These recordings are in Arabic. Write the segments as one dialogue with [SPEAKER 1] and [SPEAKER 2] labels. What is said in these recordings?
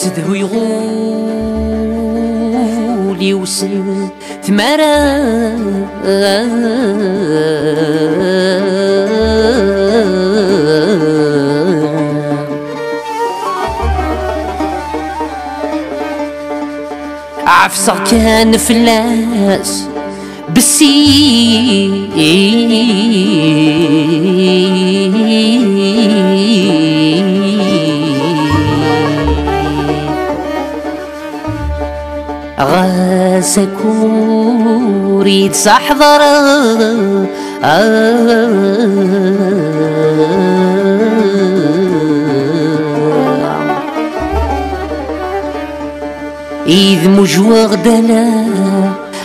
[SPEAKER 1] سدهو يغول يوسن ثمرة عفصة كان فلاس بالسي غاسك وريد صحضر إذ مجوغ دلا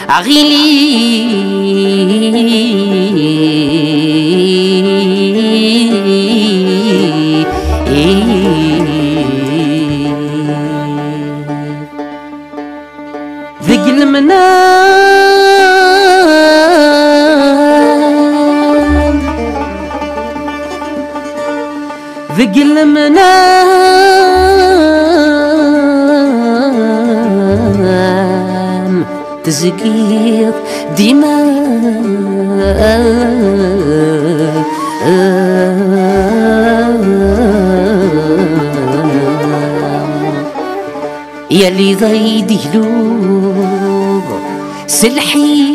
[SPEAKER 1] عغيلي ذق المنام ذق المنام تزقيض دماء يلي ضيدي قلوب سلحي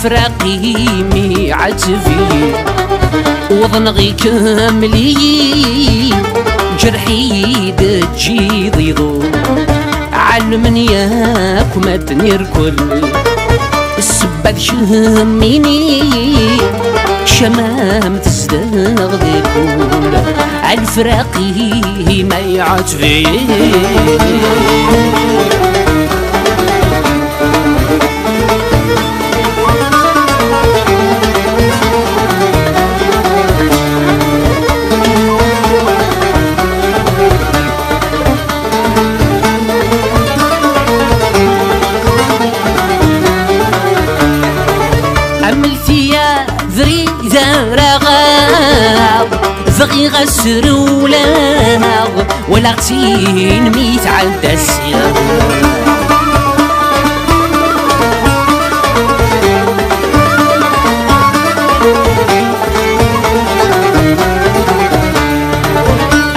[SPEAKER 1] الفراقي ميعاد فيه وضنغي كاملي جرحي دجي ضيضو علمني ياك ما تنير كل السباد شميني شمام تزدغ ذي كل الفراقي ميعاد فيه بغي غسر ولا غتين ميت عند السياق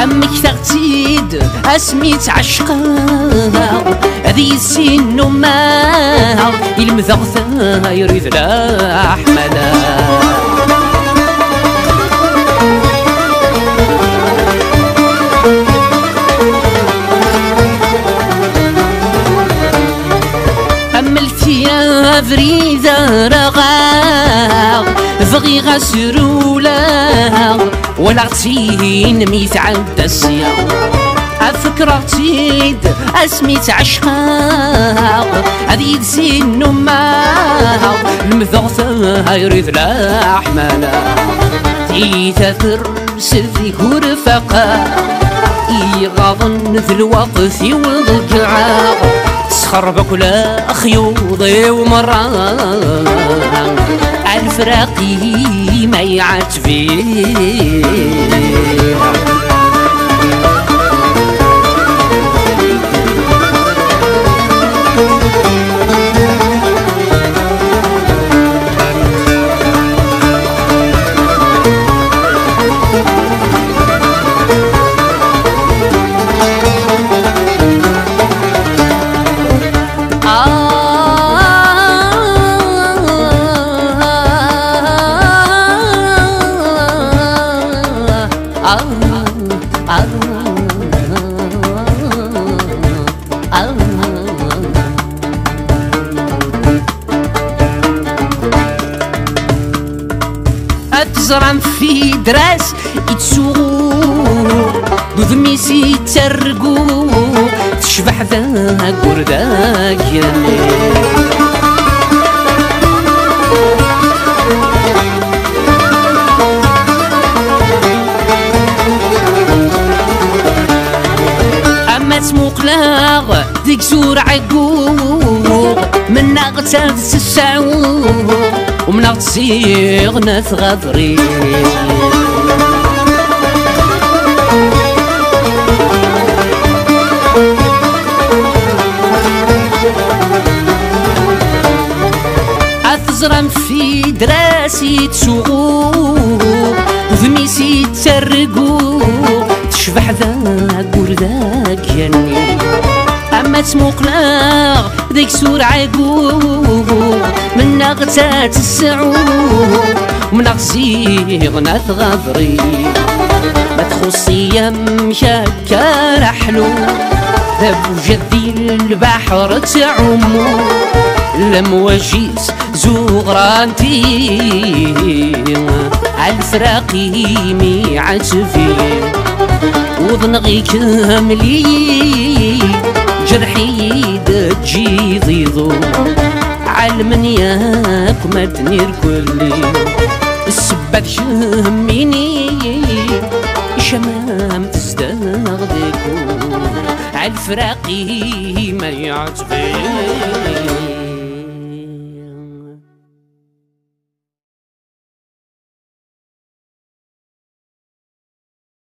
[SPEAKER 1] أمك تغتيد أسميت عشقها هذي السن وما المذغثة يريد الأحمد فريدة رغاغ بغي غسرولا ولا غتين ميت عند السياق أفكر تيد أسميت عشقاق هذي سن وما المذغثة يريد الأحمالة تيتاثر سذي ورفقا يغضن في الوقت والضجعة تسخربك ولا خيوضي ومران الفراقي ما يعاتفيه تزرع في دراس تسوق ذميسي ترقو تشبح ذاك ورداك يالي أما تموقلاغ ديك زور عقوق من نغتاد تسعوق ومن غتسيغ نثغضري أثزرم في دراسي تسوق ذميسي ترقو تشبح ذاك ورداك ياني أما تموقلاغ ديك سور عقوق من نغتات السعوق ومن غزيغ نثغضري ما تخصي يمشاك رحلو ذاب جذي البحر تعمو لمواجيس زغرانتي عالفراقي ميعاد فيه وضنغي كاملي جرحي دجي ضيضو علمن ياك ما تنير كلي السبات شميني شمام تزدغ ديكو عالفراقي ما يعجبني